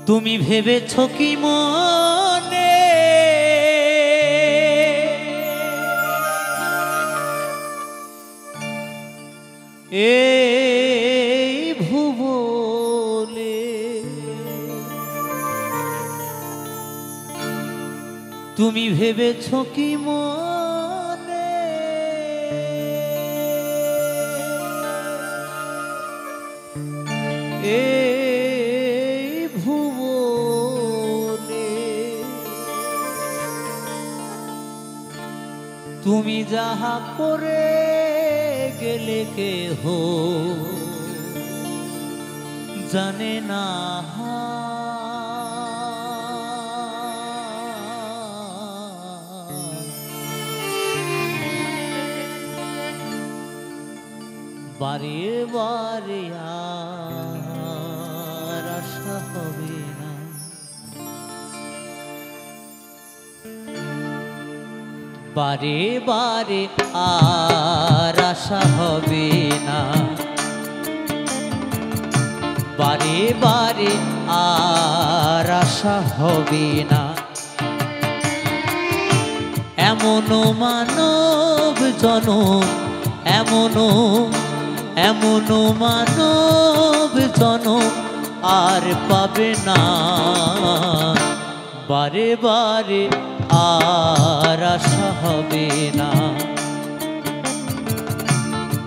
তুমি ভেবেছো কি মনে এই ভুবনে তুমি ভেবেছো কি মনে এই ভুবনে তুমি যাহা করে গেলে কেহ জানে না বারে বারে আর আশা হবে না বারে বারে আর আশা হবে না বারে বারে আর আশা হবে না এমনও মানব জনম এমনও মানব জনম আর পাবে না বারে বারে আর আশা হবে না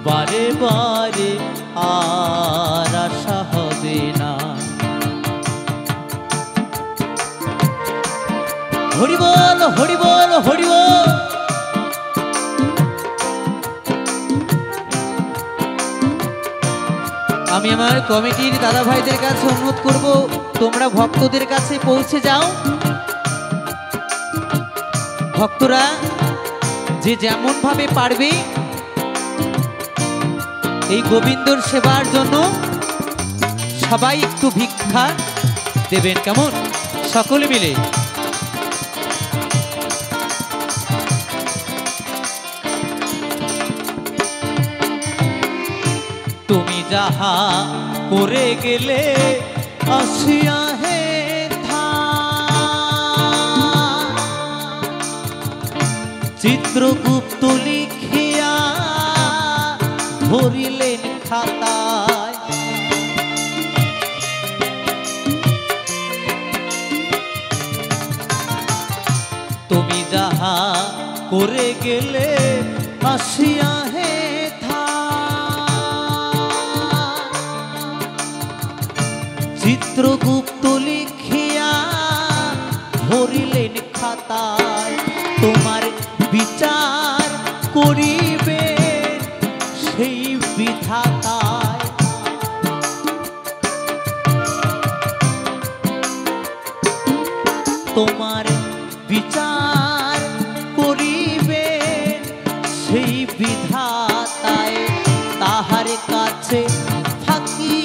বারে বারে আর আশা হবে না হরি বল হরি বল হরি বল আমি আমার কমিটির দাদা ভাইদের কাছে অনুরোধ করব তোমরা ভক্তদের কাছে পৌঁছে যাও ভক্তরা যে যেমন ভাবে পারবে এই গোবিন্দর সেবার জন্য সবাই একটু ভিক্ষা দেবেন কেমন সকলে মিলে তুমি যাহা করে গেলে আসিয়া হে চিত্রগুপ্ত লিখিয়া ধরিলেন খাতায় তুমি যাহা করে গেলে আসিয়া হে চিত্রগুপ্ত লিখিয়া ধরিলেন খাতায় তোমার বিচার করিবে সেই বিধাতায় তোমার বিচার করিবে সেই বিধাতায় তাহার কাছে থাকি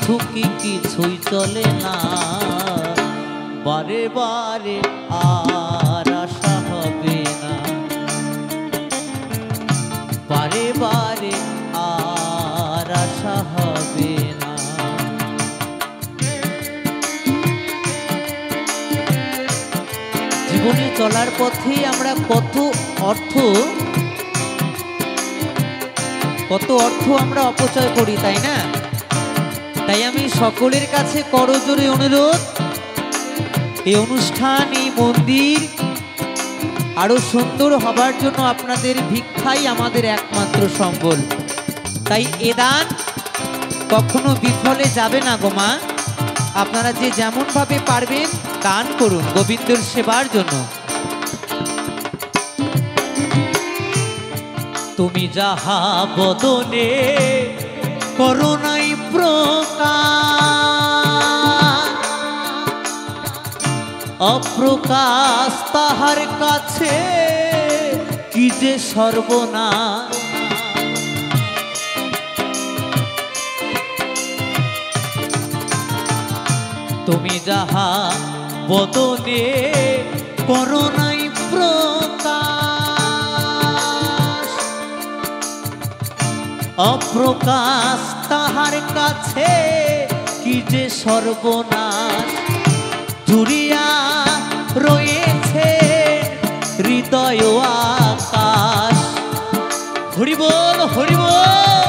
ঝুঁকি কিছুই চলে না বারে বারে আর আশা হবে না বারে বারে আর আশা হবে না জীবনে চলার পথে আমরা কত অর্থ আমরা অপচয় করি তাই না তাই আমি সকলের কাছে করজোড়ে অনুরোধ এই অনুষ্ঠান এই মন্দির আরো সুন্দর হবার জন্য আপনাদের ভিক্ষাই আমাদের একমাত্র সম্বল তাই এ দান কখনো বিফলে যাবে না গো মা আপনারা যে যেমন ভাবে পারবেন দান করুন গোবিন্দর সেবার জন্য তুমি যাহা বদনে করোনাই প্রকাশ অপ্রকাশ তাহার কাছে কি যে সর্বনাশ তুমি যাহা বদনে করোনাই প্রকাশ অপ্রকাশ তাহার কাছে কি যে সর্বনাশ জুড়িয়া রয়েছে হৃদয় আকাশ। হরি বল হরি বল।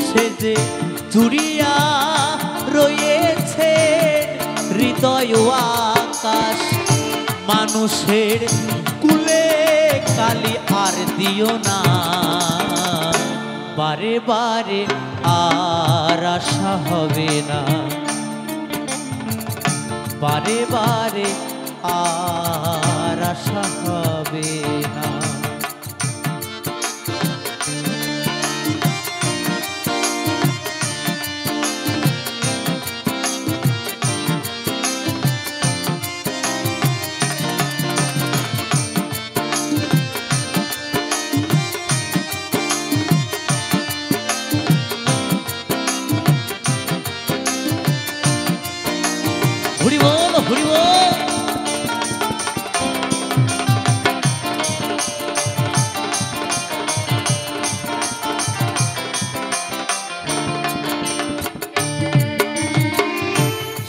সে যে জুড়িয়া রয়েছে হৃদয় আকাশ, মানুষের কুলে কালি আর দিও না, বারে বারে আর আশা হবে না, বারে বারে আর আশা হবে না। হরি বল হরি বল।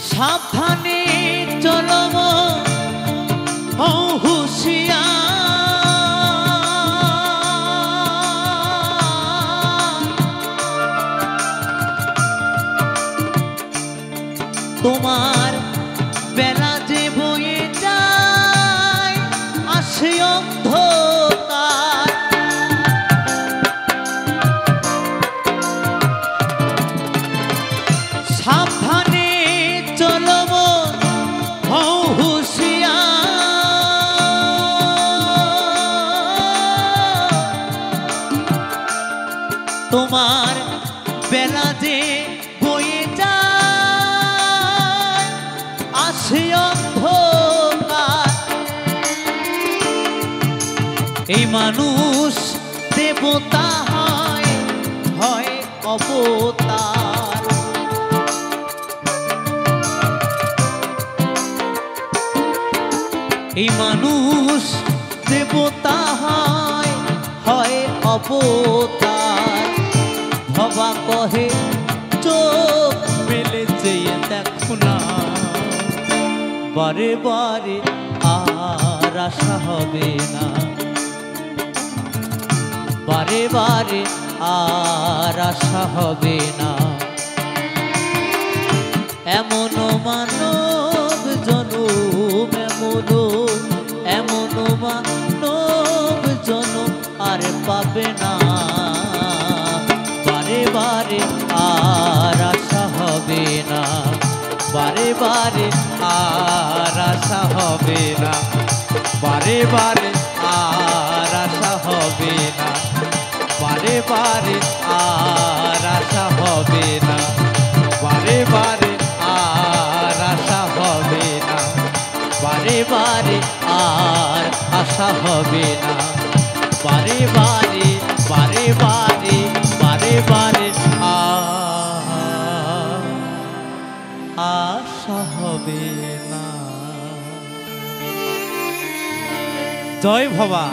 সাবধানে চলব হুঁশিয়া, তোমার বেলা যে বয়ে যায় আসে অন্ধকার, সাবধানে চলব হুঁশিয়ার, তোমার বেলা যে বয়ে যায় আসে অন্ধকার। এই মানুষ দেবতা হয় হয় অবতার, এই মানুষ দেবতা হয় হয় অবতার। ভবা কহে চোখ মেলে চেয়ে দেখো না, বারে বারে আর আশা হবে না, বারে বারে আর আশা হবে না। এমন মানব জনম এমন মানব জনম আর পাবে না, বারে বারে আর আশা হবে না, বারে বারে আর আশা হবে না, বারে বারে আর আশা হবে না, বারে বারে আর আশা হবে না, বারে বারে আর আশা হবে না, বারে বারে আর আশা হবে না, বারে বারে বারে বারে বারে বারে আশা হবে না। জয় ভবা।